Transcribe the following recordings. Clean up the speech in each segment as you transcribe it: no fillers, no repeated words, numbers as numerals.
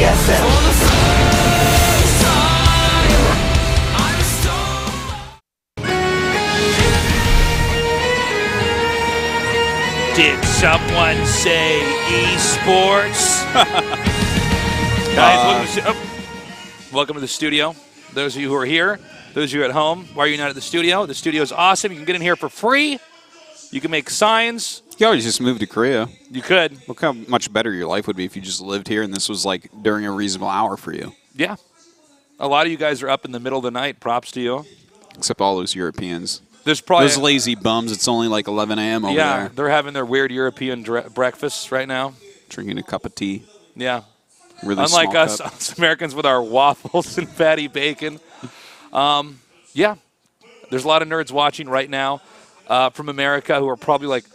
GSL. Did someone say esports? Guys, welcome to the studio. Those of you who are here, those of you at home, why are you not at the studio? The studio is awesome. You can get in here for free. You can make signs. You could always just move to Korea. You could. Look how much better your life would be if you just lived here and this was like during a reasonable hour for you. Yeah. A lot of you guys are up in the middle of the night. Props to you. Except all those Europeans. There's probably those lazy bums. It's only like 11 a.m. over there. Yeah, they're having their weird European breakfasts right now. Drinking a cup of tea. Yeah. Really Unlike us Americans with our waffles and fatty bacon. Yeah. There's a lot of nerds watching right now from America who are probably like,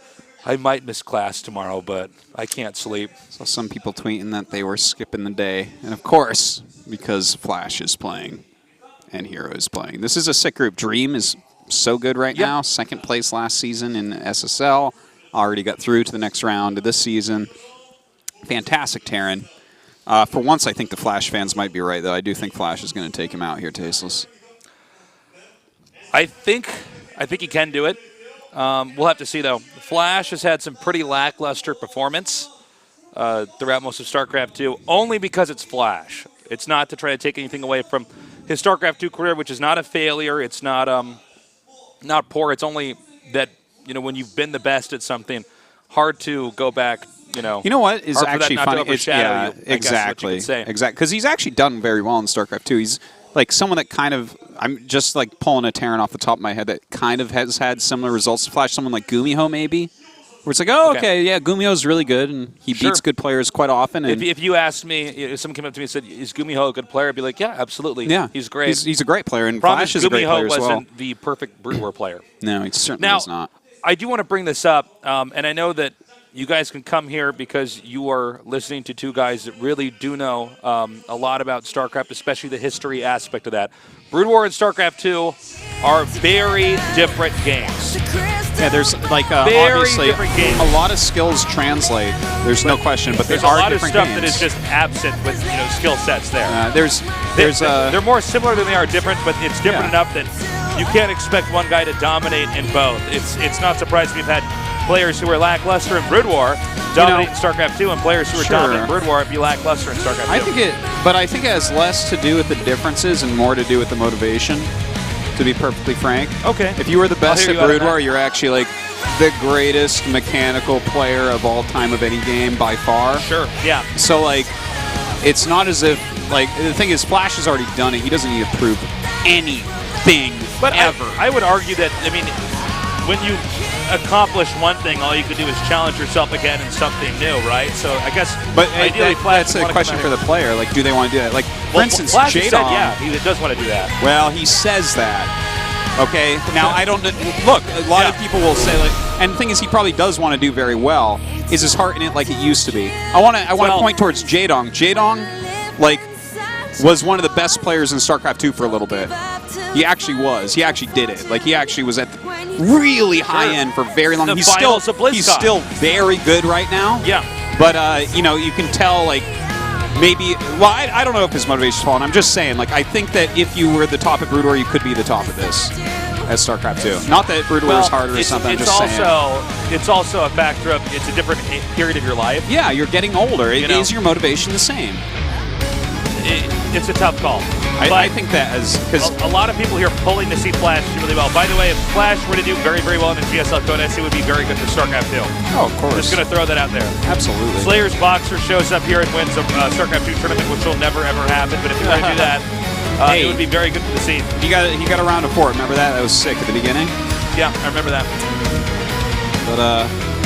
I might miss class tomorrow, but I can't sleep. Saw some people tweeting that they were skipping the day. And of course, because Flash is playing and Hero is playing. This is a sick group. Dream is so good right now. Second place last season in SSL. Already got through to the next round of this season. Fantastic Terran. For once, I think the Flash fans might be right, though. I do think Flash is going to take him out here, Tasteless. I think he can do it. We'll have to see, though. Flash has had some pretty lackluster performance throughout most of StarCraft II, only because it's Flash. It's not to try to take anything away from his StarCraft II career, which is not a failure. It's not poor. It's only that, when you've been the best at something, hard to go back, You know what is actually funny? Exactly. Because he's actually done very well in StarCraft II. He's like someone that kind of, I'm just like pulling a Terran off the top of my head that kind of has had similar results to Flash. Someone like Gumiho maybe, where it's like, oh, okay, yeah, Gumiho's really good and he beats good players quite often. And if you asked me, if someone came up to me and said, is Gumiho a good player? I'd be like, yeah, absolutely. Yeah, he's great. He's a great player, and Flash is a great player as well. Gumiho wasn't the perfect Brood War player. No, he certainly is not. I do want to bring this up, and I know that you guys can come here because you are listening to two guys that really do know a lot about StarCraft, especially the history aspect of that. Brood War and StarCraft II are very different games. Yeah, there's like obviously a lot of skills translate. There's no question, but there's there a are lot of different stuff games. that is just absent with skill sets there. They're more similar than they are different, but it's different enough that you can't expect one guy to dominate in both. It's not surprising we've had players who are lackluster in Brood War dominate in StarCraft II, and players who are dominant in Brood War be lackluster in StarCraft II. I think it has less to do with the differences and more to do with the motivation, to be perfectly frank. Okay. If you were the best at Brood War, you're actually like the greatest mechanical player of all time of any game by far. Sure, yeah. So, like, it's not as if, like, the thing is, Flash has already done it. He doesn't need to prove anything ever. I would argue that, when you accomplish one thing, all you can do is challenge yourself again in something new, right? So I guess, ideally, Flash that's a question for the player. Like, do they want to do that? Like, for instance, Flash Jadon. said, yeah, he does want to do that. Well, he says that. Okay. Now I don't look. A lot of people will say, like, and the thing is, he probably does want to do very well. Is his heart in it like it used to be? I want to point towards Jadon. Jadon, like, was one of the best players in StarCraft II for a little bit. He actually was. He actually did it. Like, he actually was at the really high end for very long. He's still very good right now. Yeah. But you can tell, like, maybe. Well, I don't know if his motivation's fallen. I'm just saying, like, I think that if you were the top at Brood War, you could be the top of this as StarCraft II. Not that Brood War is harder or something. I'm just saying. It's also a factor of it's a different period of your life. Yeah, you're getting older. Is your motivation the same? It's a tough call. I think that because a lot of people here pulling to see Flash do really well. By the way, if Flash were to do very, very well in the GSL Code S, it would be very good for StarCraft II. Oh, of course. Just going to throw that out there. Absolutely. Slayer's Boxer shows up here and wins a StarCraft II tournament, which will never, ever happen. But if you were to do that, it would be very good for the scene. He got a round of 4. Remember that? That was sick at the beginning. Yeah, I remember that. But,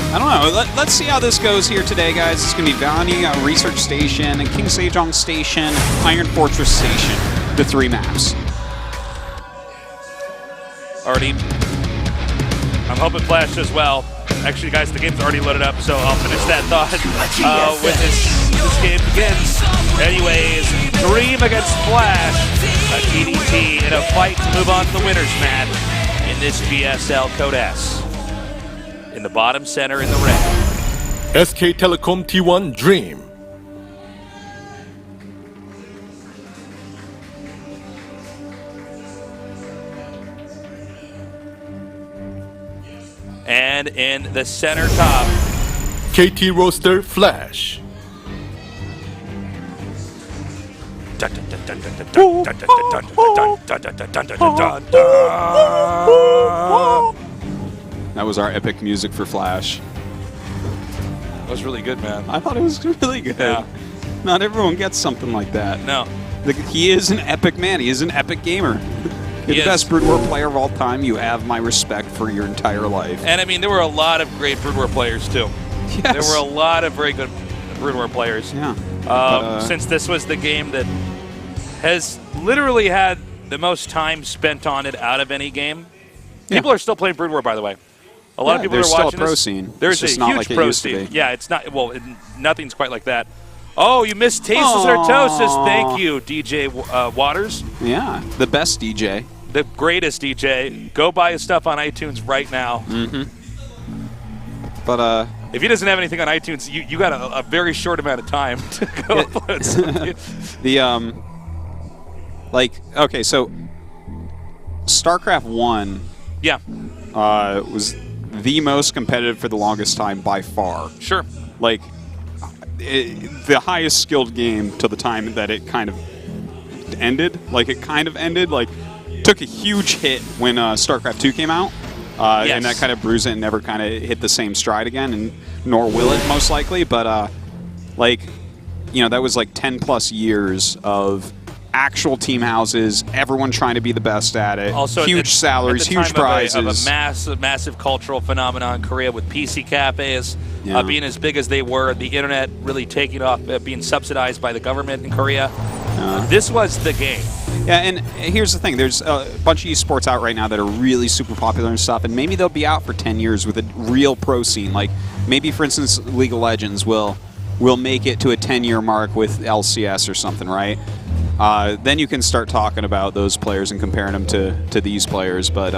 I don't know. Let's see how this goes here today, guys. It's going to be Valley Research Station and King Sejong Station, Iron Fortress Station, the 3 maps. Already, I'm hoping Flash does well. Actually, guys, the game's already loaded up, so I'll finish that thought when this game begins. Anyways, Dream against Flash, a TvT in a fight to move on to the winner's mat in this GSL Code S. In the bottom center in the red. SK Telecom T1 Dream. And in the center top, KT Roaster Flash. That was our epic music for Flash. That was really good, man. I thought it was really good. Yeah. Not everyone gets something like that. No. He is an epic man. He is an epic gamer. You're the best Brood War player of all time. You have my respect for your entire life. And I mean, there were a lot of great Brood War players, too. Yes. There were a lot of very good Brood War players. Yeah. Since this was the game that has literally had the most time spent on it out of any game. People are still playing Brood War, by the way. A lot of people are watching There's still a pro this. scene. There's it's just a not huge like it pro used to scene. be. Yeah, it's not. Well, nothing's quite like that. Oh, you missed Tasteless Artosis. Thank you, DJ Waters. Yeah, the best DJ. The greatest DJ. Go buy his stuff on iTunes right now. But if he doesn't have anything on iTunes, you got a very short amount of time to go upload something. Okay, so StarCraft 1 was the most competitive for the longest time by far. Sure. Like, the highest skilled game till the time that it kind of ended. Like, took a huge hit when StarCraft 2 came out. And that kind of bruised it and never kind of hit the same stride again, and nor will it most likely. But, that was like 10+ years of actual team houses, everyone trying to be the best at it, also huge salaries, huge prizes. Of a massive cultural phenomenon in Korea with PC cafes being as big as they were, the internet really taking off, being subsidized by the government in Korea. This was the game. Yeah, and here's the thing. There's a bunch of esports out right now that are really super popular and stuff, and maybe they'll be out for 10 years with a real pro scene. Like, maybe, for instance, League of Legends will make it to a 10-year mark with LCS or something, right? Then you can start talking about those players and comparing them to these players. But,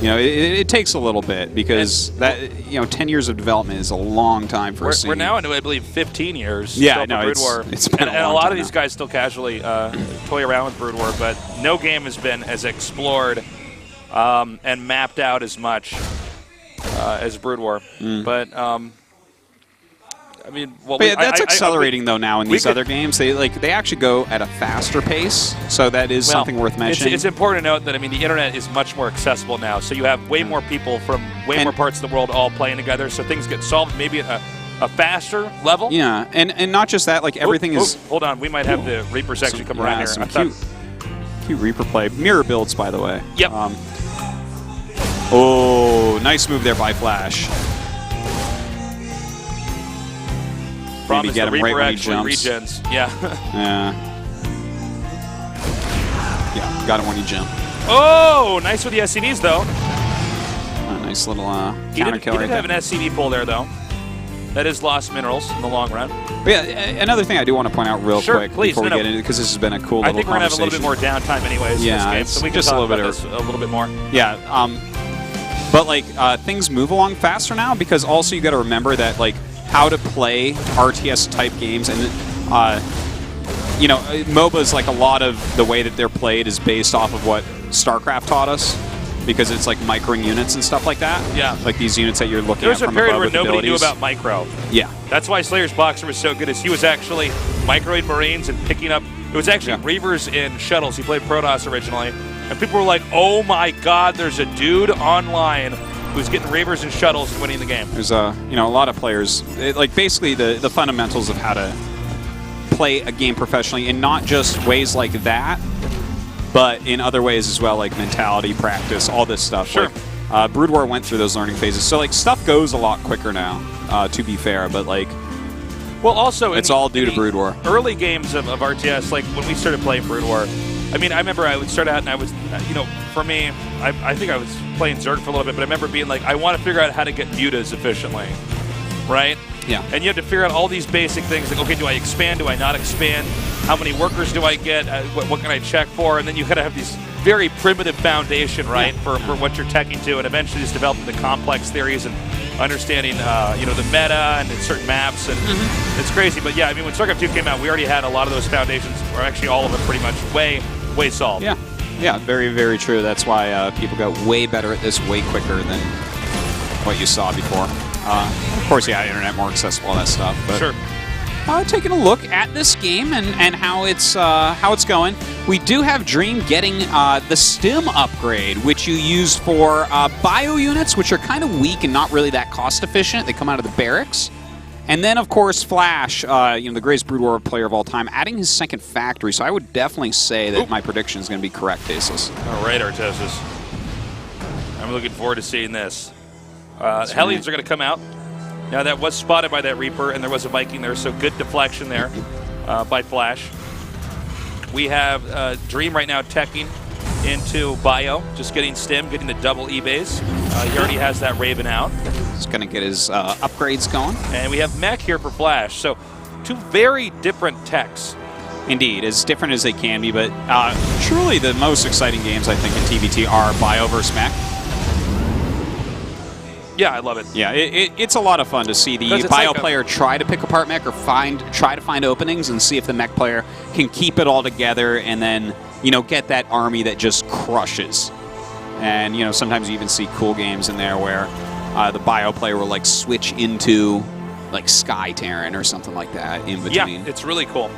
it takes a little bit because 10 years of development is a long time for a scene. We're now into, I believe, 15 years. Yeah, no, it's been and a lot of these guys still casually toy around with Brood War, but no game has been as explored and mapped out as much as Brood War. But that's accelerating though now in these other games. They actually go at a faster pace, so that is something worth mentioning. It's important to note that the internet is much more accessible now, so you have way more people from more parts of the world all playing together, so things get solved maybe at a faster level. Yeah, and not just that, like everything is. Hold on, we might have the Reaper section come around here. Some cute Reaper play, mirror builds by the way. Yep. Nice move there by Flash. Promise get the him Reaper right when he actually jumps. regens. Yeah. Yeah, got him when he jumped. Oh, nice with the SCVs though. A nice little He counter kill right did there. have an SCV pull there though. That is lost minerals in the long run. But yeah, another thing I do want to point out real quick before we get into it, because this has been a cool little I think we're going to have a little bit more conversation. downtime anyways in this game, so we can just talk a little about bit this a little bit more. Yeah, but things move along faster now, because also you got to remember that how to play RTS type games, and MOBAs, like a lot of the way that they're played is based off of what StarCraft taught us, because it's like microing units and stuff like that. Yeah. Like these units that you're looking There was at a from period above where with nobody knew abilities. about micro. Yeah. That's why Slayer's Boxer was so good, is he was actually microing Marines and picking up. It was actually Reavers in shuttles. He played Protoss originally, and people were like, "Oh my God, there's a dude online who's getting Reavers and shuttles and winning the game." There's a lot of players, basically the fundamentals of how to play a game professionally, and not just ways like that, but in other ways as well, like mentality, practice, all this stuff. Sure. Brood War went through those learning phases, so stuff goes a lot quicker now. To be fair, but well, also it's all due to Brood War. Early games of RTS, like when we started playing Brood War, I remember I would start out and I was, for me, I think I was playing Zerg for a little bit, but I remember being like, I want to figure out how to get mutas efficiently, right? Yeah. And you have to figure out all these basic things, like, okay, do I expand, do I not expand? How many workers do I get? What can I check for? And then you got to have these very primitive foundation, right, for what you're teching to, and eventually just developing the complex theories and understanding, the meta and certain maps, and it's crazy. But yeah, when StarCraft 2 came out, we already had a lot of those foundations, or actually all of them pretty much way solved. Yeah, very, very true. That's why people got way better at this way quicker than what you saw before. Of course, yeah, internet more accessible, all that stuff. But, Sure. taking a look at this game and how it's going. We do have Dream getting the stim upgrade, which you use for bio units, which are kind of weak and not really that cost efficient. They come out of the barracks. And then, of course, Flash, the greatest Brood War player of all time, adding his second factory. So I would definitely say that my prediction is going to be correct, Asus. All right, Artosis. I'm looking forward to seeing this. Hellions are going to come out. Now, that was spotted by that Reaper, and there was a Viking there, so good deflection there by Flash. We have Dream right now teching into Bio, just getting stim, getting the double E-base. He already has that Raven out. He's going to get his upgrades going. And we have Mech here for Flash, so two very different techs. Indeed, as different as they can be, but truly the most exciting games, I think, in TvT are Bio versus Mech. Yeah, I love it. Yeah, it's a lot of fun to see the Bio player try to pick apart Mech or try to find openings and see if the Mech player can keep it all together and then, get that army that just crushes. And, sometimes you even see cool games in there where the Bio player will, like, switch into, like, Sky Terran or something like that in between. Yeah, it's really cool.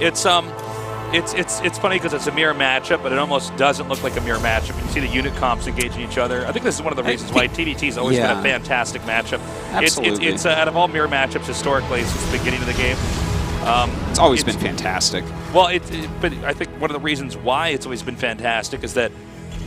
It's funny because it's a mirror matchup, but it almost doesn't look like a mirror matchup. You see the unit comps engaging each other. I think this is one of the reasons why TvT's always been a fantastic matchup. Absolutely. It's out of all mirror matchups historically since the beginning of the game. It's always been fantastic. Well, but I think one of the reasons why it's always been fantastic is that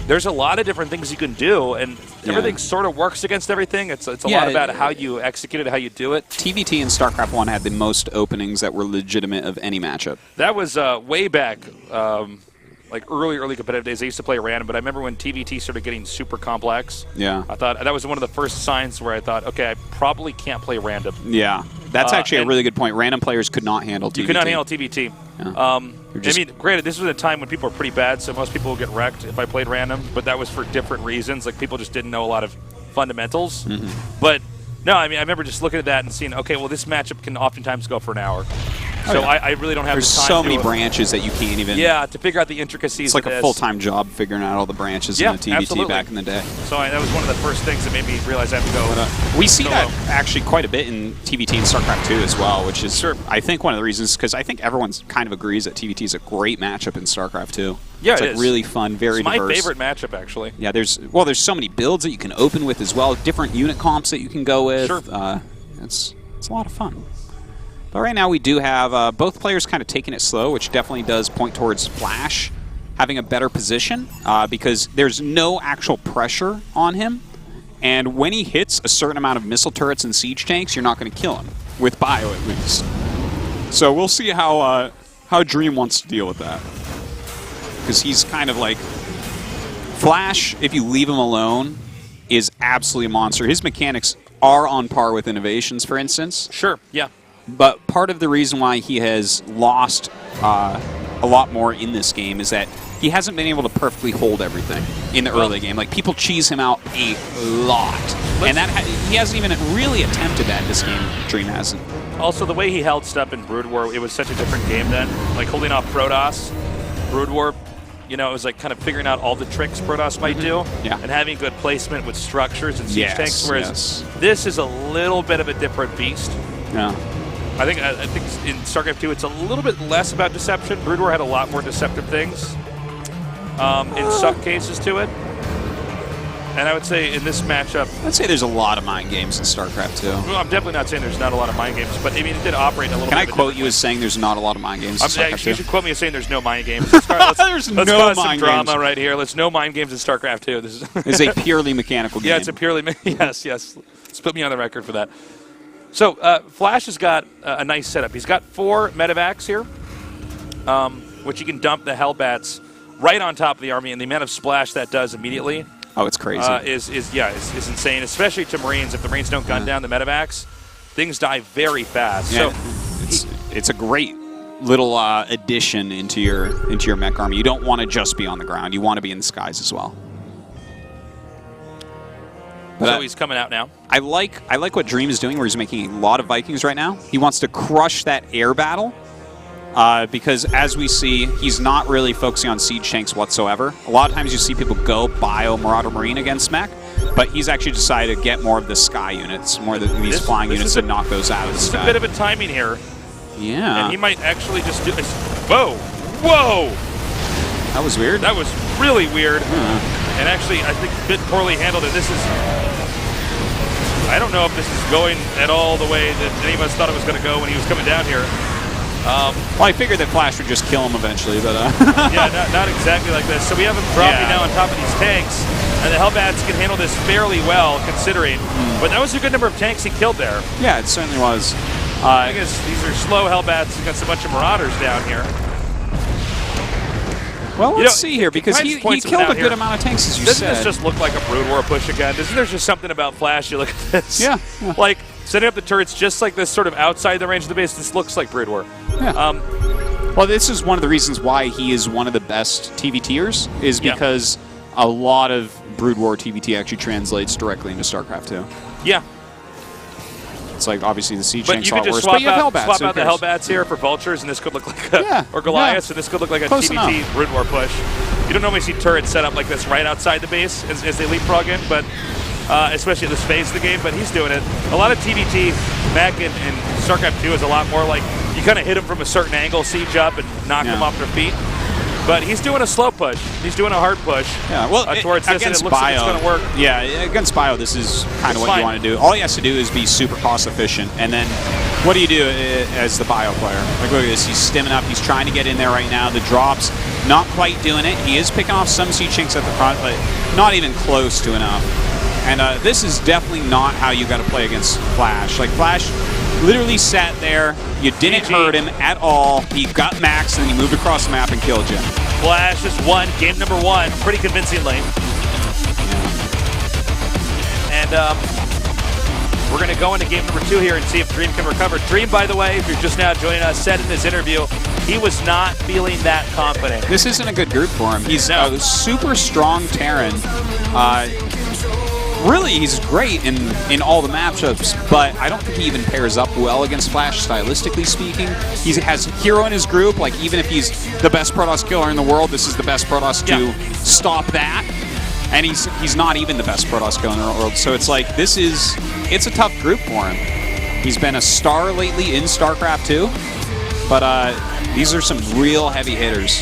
there's a lot of different things you can do, and everything sort of works against everything. It's a lot about how you execute it, how you do it. TvT and StarCraft 1 had the most openings that were legitimate of any matchup. That was way back, like early competitive days. I used to play random, but I remember when TvT started getting super complex. Yeah. I thought that was one of the first signs where I thought, okay, I probably can't play random. Yeah. That's actually a really good point. Random players could not handle TvT. You could not handle TvT. Yeah. I mean, granted, this was a time when people were pretty bad, so most people would get wrecked if I played random, but that was for different reasons. Like, people just didn't know a lot of fundamentals. But, no, I mean, I remember just looking at that and seeing, okay, well, this matchup can oftentimes go for an hour. So I really don't have the time. There's so many branches that you can't even... Yeah, to figure out the intricacies of this. It's like a full-time job figuring out all the branches in the TvT back in the day. So that was one of the first things that made me realize I have to go. We see that actually quite a bit in TvT and StarCraft 2 as well, which is, I think, one of the reasons, because I think everyone kind of agrees that TvT is a great matchup in StarCraft 2. Yeah, it's like really fun, very diverse. It's my favorite matchup, actually. Yeah, there's so many builds that you can open with as well, different unit comps that you can go with. Sure. It's a lot of fun. But right now we do have both players kind of taking it slow, which definitely does point towards Flash having a better position because there's no actual pressure on him. And when he hits a certain amount of missile turrets and siege tanks, you're not going to kill him, with Bio at least. So we'll see how Dream wants to deal with that. Because he's kind of like... Flash, if you leave him alone, is absolutely a monster. His mechanics are on par with Innovations, for instance. Sure, yeah. But part of the reason why he has lost a lot more in this game is that he hasn't been able to perfectly hold everything in the early game. Like, people cheese him out a lot. And he hasn't even really attempted that this game. Dream hasn't. Also, the way he held stuff in Brood War, it was such a different game then. Like, holding off Protoss, Brood War, it was like kind of figuring out all the tricks Protoss might do. Yeah. And having good placement with structures and siege tanks. Whereas this is a little bit of a different beast. Yeah. I think in StarCraft 2 it's a little bit less about deception. Brood War had a lot more deceptive things in some cases to it. And I would say in this matchup... I'd say there's a lot of mind games in StarCraft 2. Well, I'm definitely not saying there's not a lot of mind games, but I mean, it did operate a little bit. Can I quote you as saying there's not a lot of mind games in StarCraft 2? You should quote me as saying there's no mind games. Let's cause some drama right here. Let's no mind games in StarCraft 2. This is a purely mechanical game. Yeah, it's a purely... Yes. Let's put me on the record for that. So, Flash has got a nice setup. He's got 4 medevacs here, which you can dump the Hellbats right on top of the army, and the amount of splash that does immediately it's crazy. is insane, especially to Marines. If the Marines don't gun down the medevacs, things die very fast. Yeah, so it's a great little addition into your mech army. You don't want to just be on the ground. You want to be in the skies as well. But so he's coming out now. I like what Dream is doing, where he's making a lot of Vikings right now. He wants to crush that air battle because, as we see, he's not really focusing on siege tanks whatsoever. A lot of times you see people go Bio Marauder Marine against mech, but he's actually decided to get more of the sky units, more of these flying units, and knock those out of the This is sky. a bit of a timing here. Yeah. And he might actually just do this. Whoa! Whoa! That was weird. That was really weird. And actually, I think a bit poorly handled. And this is... I don't know if this is going at all the way that any of us thought it was going to go when he was coming down here. Well, I figured that Flash would just kill him eventually, but... Yeah, not exactly like this. So we have him dropping now on top of these tanks, and the Hellbats can handle this fairly well, considering. But that was a good number of tanks he killed there. Yeah, it certainly was. I guess these are slow Hellbats against a bunch of Marauders down here. Well, let's see here, because he killed a good amount of tanks, as you said. Doesn't this just look like a Brood War push again? Isn't there just something about Flash? You look at this. Yeah. Like, setting up the turrets just like this, sort of outside the range of the base, this looks like Brood War. Yeah. Well, this is one of the reasons why he is one of the best TvTers, is because a lot of Brood War TvT actually translates directly into StarCraft II. Yeah. It's like, obviously, the siege But tanks you are could a lot just worse, but you have Hellbats. swap out the Hellbats here for Vultures, and this could look like or Goliaths, and this could look like a Close TvT enough. Brood War push. You don't normally see turrets set up like this right outside the base as they leapfrog in, but especially at this phase of the game, but he's doing it. A lot of TvT back in StarCraft 2 is a lot more like you kind of hit them from a certain angle, siege up, and knock them off their feet. But he's doing a slow push. He's doing a hard push. Yeah, well, towards this, and it looks like it's going to work. Yeah, against Bio, this is kind of what you want to do. All he has to do is be super cost efficient, and then what do you do as the Bio player? Like, look at this. He's stimming up. He's trying to get in there right now. The drops, not quite doing it. He is picking off some siege chinks at the front, but not even close to enough. And this is definitely not how you got to play against Flash. Like, Flash literally sat there. You didn't hurt him at all. He got maxed, and he moved across the map and killed you. Flash has won game number 1 pretty convincingly. And we're going to go into game number 2 here and see if Dream can recover. Dream, by the way, if you're just now joining us, said in his interview he was not feeling that confident. This isn't a good group for him. He's a super strong Terran. Really, he's great in all the matchups, but I don't think he even pairs up well against Flash, stylistically speaking. He has Hero in his group, like even if he's the best Protoss killer in the world, this is the best Protoss to stop that. And he's not even the best Protoss killer in the world, so it's like, it's a tough group for him. He's been a star lately in StarCraft II, but these are some real heavy hitters.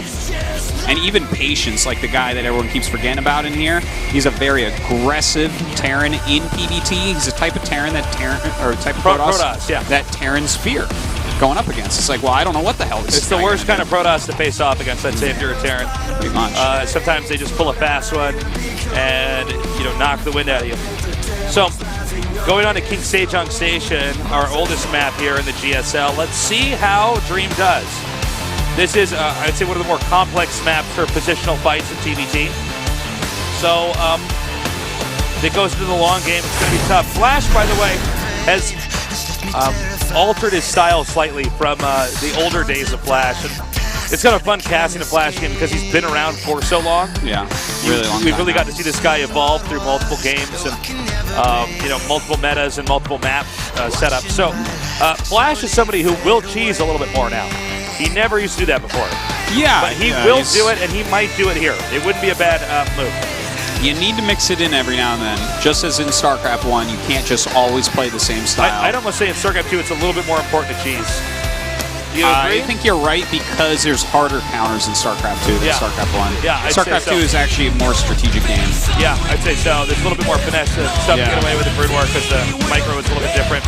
And even Patience, like the guy that everyone keeps forgetting about in here, he's a very aggressive Terran in PvT. He's a type of Terran that type of Protoss that Terrans fear going up against. It's like, well, I don't know what the hell this is. It's the worst kind of Protoss to face off against, I'd say, if you're a Terran. Pretty much. Sometimes they just pull a fast one and, knock the wind out of you. So, going on to King Sejong Station, our oldest map here in the GSL, let's see how Dream does. This is, I'd say, one of the more complex maps for positional fights in TvT. So, it goes into the long game. It's going to be tough. Flash, by the way, has altered his style slightly from the older days of Flash. And it's kind of fun casting a Flash game because he's been around for so long. Yeah, really long. We've really got to see this guy evolve through multiple games and multiple metas and multiple map setups. So Flash is somebody who will cheese a little bit more now. He never used to do that before. Yeah, but he will do it, and he might do it here. It wouldn't be a bad move. You need to mix it in every now and then. Just as in StarCraft 1, you can't just always play the same style. I'd almost say in StarCraft 2, it's a little bit more important to cheese. Do you agree? I think you're right, because there's harder counters in StarCraft 2 than StarCraft 1. Yeah, StarCraft 2 is actually a more strategic game. Yeah, I'd say so. There's a little bit more finesse stuff to get away with in Brood War because the micro is a little bit different.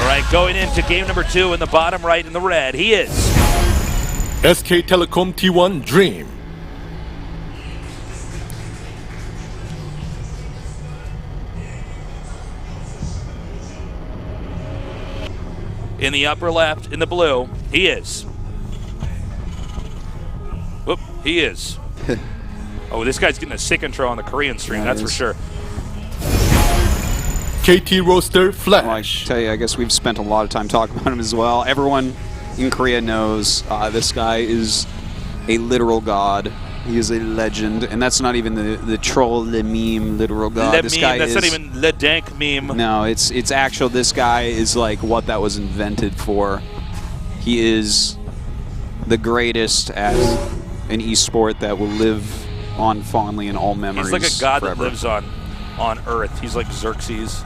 All right, going into game number 2 in the bottom right in the red, he is SK Telecom T1 Dream. in the upper left in the blue. He is. Whoop, he is. Oh, this guy's getting a sick intro on the Korean stream, that's for sure. KT Roaster Flash. Well, I tell you, I guess we've spent a lot of time talking about him as well. Everyone in Korea knows this guy is a literal god. He is a legend, and that's not even the troll, le meme, literal god. This guy that's not even le dank meme. No, it's actual. This guy is like what that was invented for. He is the greatest at an esport that will live on fondly in all memories. He's like a god forever. that lives on Earth. He's like Xerxes.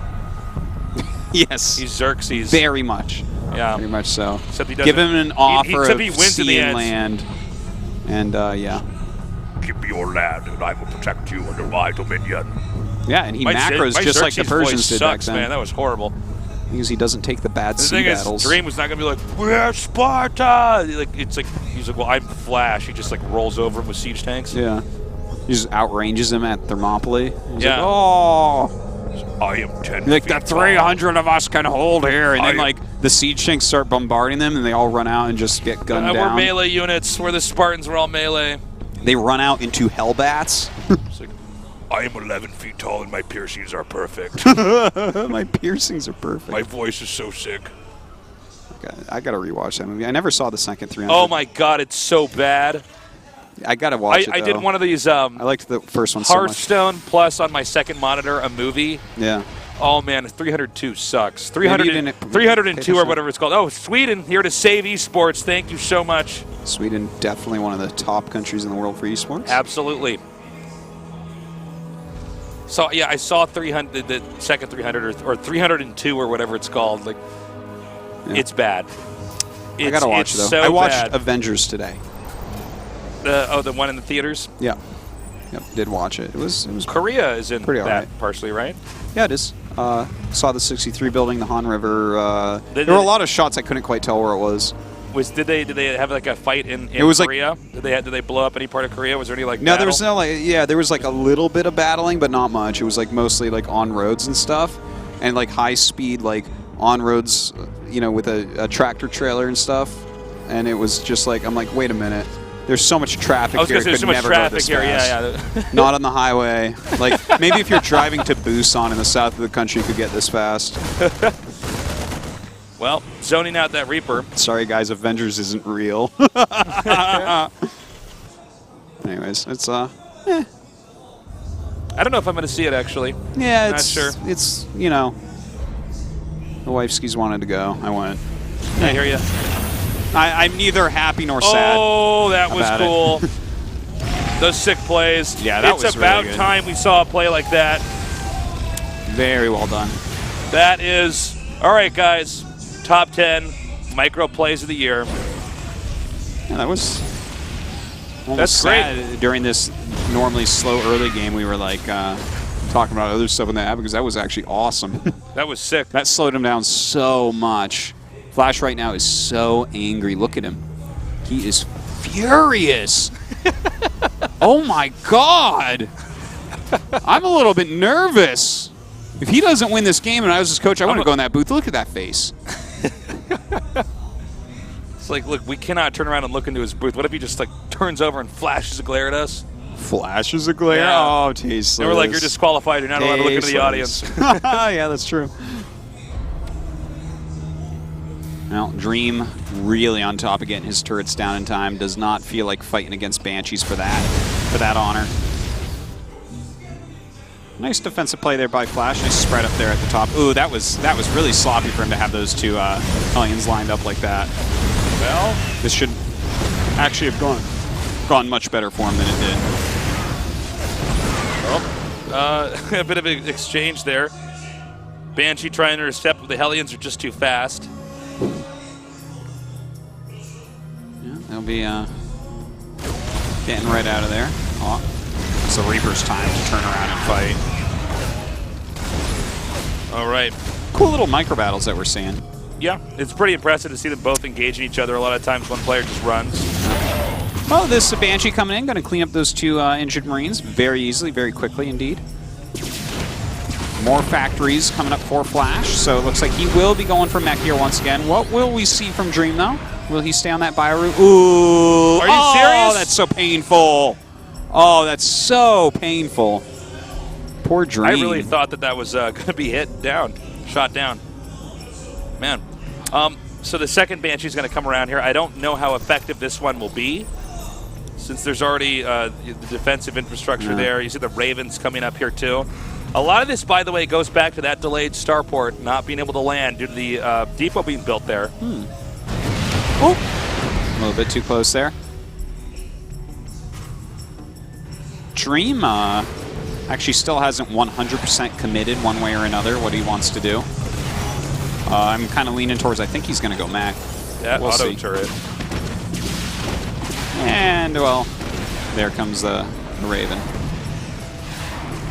Yes. He's Xerxes. Very much. Yeah. Very much so. Except he doesn't. Give him an offer except of he wins sea in the and end. land. And, yeah. Give me your land, and I will protect you under my dominion. Yeah, and he My macros my just like the Xerxes Persians voice did sucks, back then. man. That was horrible. Because he doesn't take the bad The sea thing battles. is, Dream was not gonna be like, "We're Sparta." He's like, "Well, I'm Flash." He just like rolls over him with siege tanks. Yeah. He just outranges him at Thermopylae. He's Yeah. like, oh. I am 10 Like, feet the tall. 300 of us can hold here. And then, I- like, the siege tanks start bombarding them, and they all run out and just get gunned We're down. melee units. We're the Spartans. We're all melee. They run out into hellbats. It's like, I am 11 feet tall, and my piercings are perfect. My piercings are perfect. My voice is so sick. Okay, I gotta rewatch that movie. I never saw the second 300. oh my god, it's so bad. I gotta watch it, I did though. one of these I liked the first one so much. Hearthstone Plus on my second monitor, a movie. Yeah. Oh man, 302 sucks. Maybe you 300, didn't pay 302 or attention. whatever it's called. Oh, Sweden here to save esports. Thank you so much. Sweden, definitely one of the top countries in the world for esports. Absolutely. So yeah, I saw 300, the second 300 or 302 or whatever it's called. Like, Yeah. it's bad. I gotta watch it's it, though. So I watched bad. Avengers today. The one in the theaters. Yeah. Yep, did watch it. It was Korea is in Pretty that alright. partially, right? Yeah, it is. Saw the 63 building, the Han River. They- There were a lot of shots I couldn't quite tell where it was. Did they have like a fight in It was like- Korea? Did they blow up any part of Korea? Was there any like No, battle? there was no there was like a little bit of battling, but not much. It was like mostly like on roads and stuff, and like high speed like on roads, with a tractor trailer and stuff. And it was just like, I'm like, wait a minute. There's so much traffic I was here. gonna say It there's could so much never go traffic this here. fast. Yeah. Not on the highway. Like maybe if you're driving to Busan in the south of the country, you could get this fast. Well, zoning out that Reaper. Sorry, guys, Avengers isn't real. Anyways, it's I don't know if I'm going to see it actually. yeah, Not it's sure. it's the wifeskis wanted to go. I went. I hear you. I'm neither happy nor sad. Oh, that was about it. cool. Those sick plays. Yeah, that it's was about really good. time we saw a play like that. Very well done. That is all right, guys. Top 10 micro plays of the year. Yeah, that was almost That's great. sad. During this normally slow early game, we were like talking about other stuff in the app because that was actually awesome. That was sick. That slowed him down so much. Flash right now is so angry. Look at him. He is furious. Oh my God. I'm a little bit nervous. If he doesn't win this game and I was his coach, I wouldn't go in that booth. Look at that face. It's like, look, we cannot turn around and look into his booth. What if he just like turns over and flashes a glare at us? Flashes a glare. Yeah. Oh, tasteless. And we're like, you're disqualified. You're not allowed to look into the audience. Yeah, that's true. Well, Dream really on top of getting his turrets down in time. Does not feel like fighting against Banshees for that honor. Nice defensive play there by Flash. Nice spread up there at the top. Ooh, that was really sloppy for him to have those two Hellions lined up like that. Well, This should actually have gone much better for him than it did. a bit of an exchange there. Banshee trying to intercept, but the Hellions are just too fast. Yeah, they'll be getting right out of there. Oh, it's the Reaper's time to turn around and fight. All right. Cool little micro battles that we're seeing. Yeah, it's pretty impressive to see them both engaging each other. A lot of times one player just runs. Well, this Banshee coming in, going to clean up those two injured Marines very easily, very quickly indeed. More factories coming up for Flash, so it looks like he will be going for mech here once again. What will we see from Dream, though? Will he stay on that bio route? Ooh! Are you serious? Oh, that's so painful. Oh, that's so painful. Poor Dream. I really thought that was going to be shot down. Man. So the second Banshee is going to come around here. I don't know how effective this one will be, since there's already the defensive infrastructure there. You see the Ravens coming up here, too. A lot of this, by the way, goes back to that delayed starport not being able to land due to the depot being built there. Oh, a little bit too close there. Dream actually still hasn't 100% committed one way or another what he wants to do. I'm kind of leaning towards, I think he's going to go Mac. Yeah, we'll auto see. turret. And, well, there comes the Raven.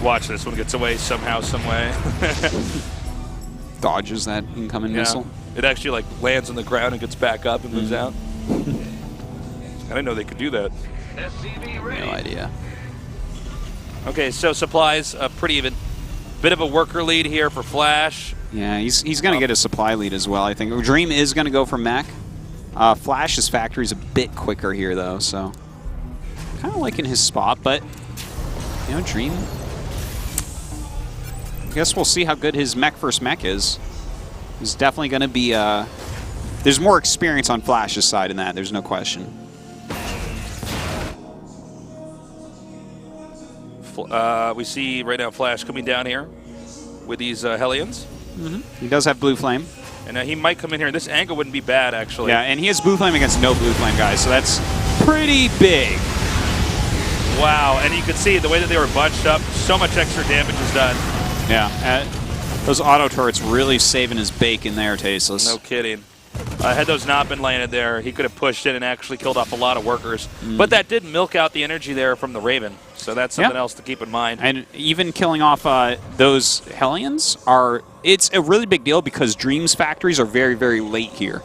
Watch this one gets away somehow, some way. Dodges that incoming missile. It actually like lands on the ground and gets back up and moves out. I didn't know they could do that. No idea. Okay, so supplies pretty even. Bit of a worker lead here for Flash. Yeah, he's going to get a supply lead as well, I think. Dream is going to go for mech. Flash's factory is a bit quicker here, though, so kind of liking his spot, but, you know, Dream, I guess we'll see how good his mech versus mech is. He's definitely going to be, there's more experience on Flash's side in that, there's no question. We see right now Flash coming down here with these Hellions. He does have Blue Flame. And he might come in here. This angle wouldn't be bad, actually. Yeah, and he has Blue Flame against no Blue Flame guys, so that's pretty big. Wow, and you can see the way that they were bunched up, so much extra damage is done. Yeah, those auto turrets really saving his bacon there, Tasteless. No kidding. Had those not been landed there, he could have pushed in and actually killed off a lot of workers. But that did milk out the energy there from the Raven, so that's something else to keep in mind. And even killing off those Hellions it's a really big deal because Dream's factories are very, very late here.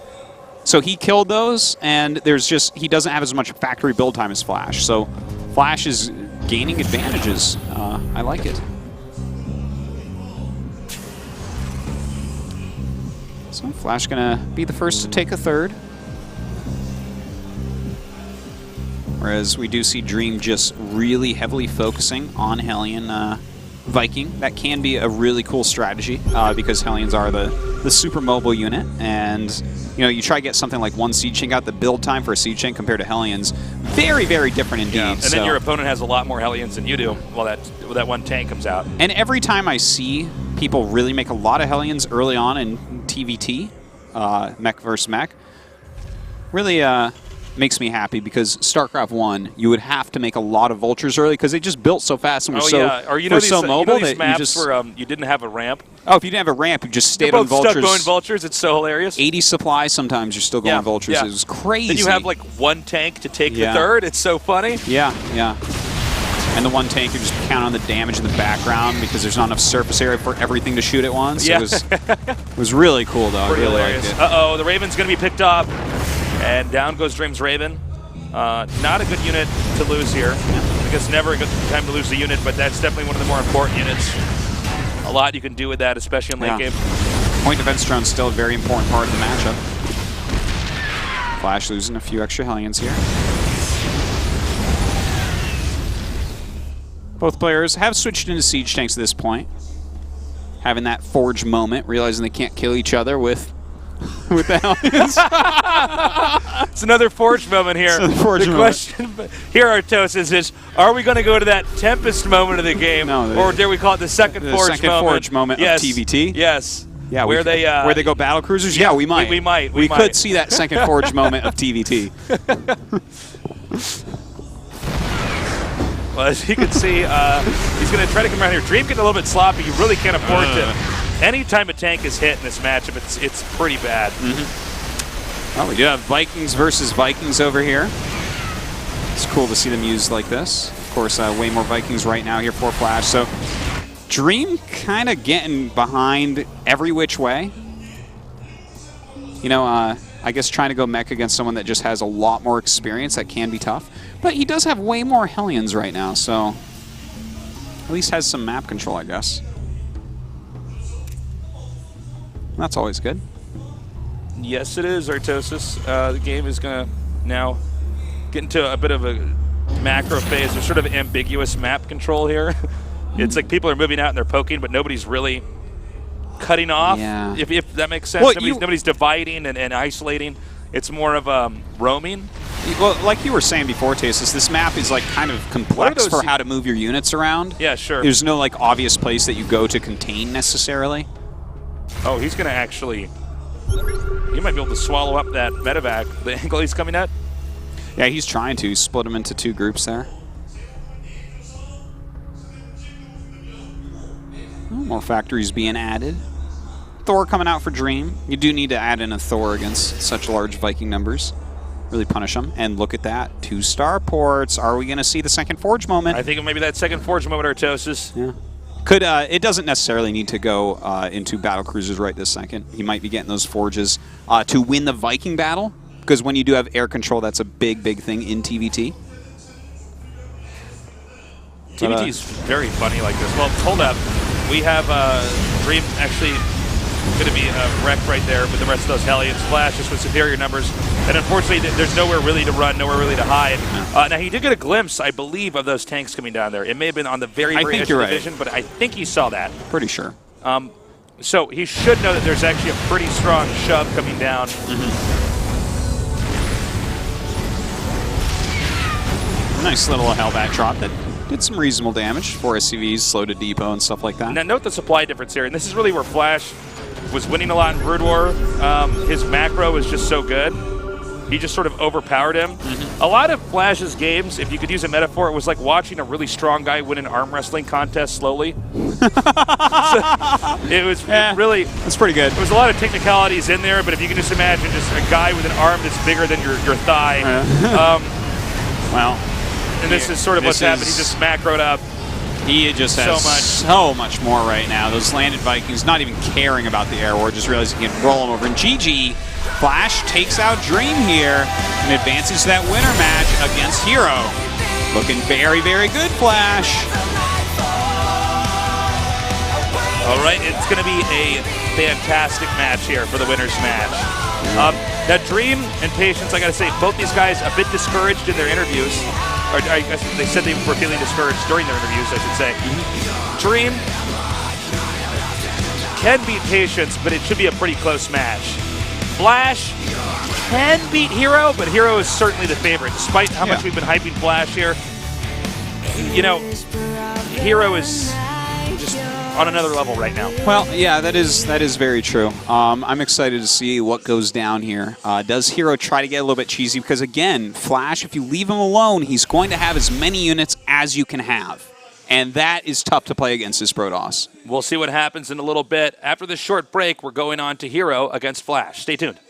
So he killed those, and he doesn't have as much factory build time as Flash. So Flash is gaining advantages. I like it. So Flash gonna be the first to take a third. Whereas we do see Dream just really heavily focusing on Hellion Viking. That can be a really cool strategy because Hellions are the super mobile unit, and you know, you try to get something like one Siege Tank out. The build time for a Siege Tank compared to Hellions, very, very different indeed. Yeah. And then your opponent has a lot more Hellions than you do while that one tank comes out. And every time I see people really make a lot of Hellions early on in TvT, mech versus mech, really makes me happy because StarCraft 1, you would have to make a lot of vultures early because they just built so fast and were so mobile these that maps you just where you didn't have a ramp. Oh, if you didn't have a ramp, you just stayed You're on both vultures. stuck going vultures. It's so hilarious. 80 supply sometimes you're still going vultures. Yeah. It was crazy. Then you have like one tank to take the third. It's so funny. Yeah, yeah. And the one tank, you just count on the damage in the background because there's not enough surface area for everything to shoot at once. Yeah. It was really cool, though. Pretty I really hilarious. liked it. Uh-oh, the Raven's going to be picked up. And down goes Dream's Raven. Not a good unit to lose here. I guess never a good time to lose the unit, but that's definitely one of the more important units. A lot you can do with that, especially in late game. Point defense drone's still a very important part of the matchup. Flash losing a few extra Hellions here. Both players have switched into Siege Tanks at this point. Having that Forge moment, realizing they can't kill each other with the Hellions. It's another Forge moment here. The question here, Artos, is are we going to go to that Tempest moment of the game, or dare we call it the second Forge moment? Of TvT? Yes. Yeah, where they go battle cruisers? Yeah, we might. We might. We could see that second Forge moment of TvT. Well, as you can see, he's going to try to come around here. Dream getting a little bit sloppy. You really can't afford to. Anytime a tank is hit in this matchup, it's pretty bad. Well, we do have Vikings versus Vikings over here. It's cool to see them used like this. Of course, way more Vikings right now here for Flash. So Dream kind of getting behind every which way. You know, I guess trying to go mech against someone that just has a lot more experience, that can be tough. But he does have way more Hellions right now, so at least has some map control, I guess. That's always good. Yes, it is, Artosis. The game is going to now get into a bit of a macro phase. There's sort of ambiguous map control here. It's like people are moving out and they're poking, but nobody's really cutting off, if that makes sense. Well, nobody's dividing and isolating. It's more of roaming. Well, like you were saying before, Tasis, this map is like kind of complex for how to move your units around. Yeah, sure. There's no like obvious place that you go to contain necessarily. Oh, he's going to actually... He might be able to swallow up that medevac, the angle he's coming at. Yeah, he's trying to split them into two groups there. More factories being added. Thor coming out for Dream. You do need to add in a Thor against such large Viking numbers. Really punish them. And look at that. 2 starports. Are we going to see the second Forge moment? I think maybe that second Forge moment, Artosis. Yeah. Could it doesn't necessarily need to go into battle cruisers right this second. He might be getting those Forges to win the Viking battle, because when you do have air control, that's a big, big thing in TvT. TvT is very funny like this. Well, hold up. We have Dream actually going to be wrecked right there with the rest of those Hellions. Flash just with superior numbers. And unfortunately, there's nowhere really to run, nowhere really to hide. Now, he did get a glimpse, I believe, of those tanks coming down there. It may have been on the very edge of the vision, but I think he saw that. Pretty sure. So he should know that there's actually a pretty strong shove coming down. Nice little Hellbat drop that did some reasonable damage for SCVs, slowed a depot and stuff like that. Now, note the supply difference here, and this is really where Flash was winning a lot in Brood War. His macro was just so good. He just sort of overpowered him. A lot of Flash's games, if you could use a metaphor, it was like watching a really strong guy win an arm wrestling contest slowly. It was really... That's pretty good. There was a lot of technicalities in there, but if you can just imagine just a guy with an arm that's bigger than your thigh. Well... And this is sort of what's happened. He just macroed up. He just has so much more right now. Those landed Vikings not even caring about the air war, just realizing he can roll them over. And GG, Flash takes out Dream here and advances to that winner match against Hero. Looking very, very good, Flash. All right, it's going to be a fantastic match here for the winner's match. That Dream and Patience, I got to say, both these guys a bit discouraged in their interviews. Or I guess they said they were feeling discouraged during their interviews, I should say. Dream can beat Patience, but it should be a pretty close match. Flash can beat Hero, but Hero is certainly the favorite. Despite how much we've been hyping Flash here, you know, Hero is just on another level right now. Well, yeah, that is very true. I'm excited to see what goes down here. Does Hero try to get a little bit cheesy? Because again, Flash, if you leave him alone, he's going to have as many units as you can have. And that is tough to play against his Protoss. We'll see what happens in a little bit. After this short break, we're going on to Hero against Flash. Stay tuned.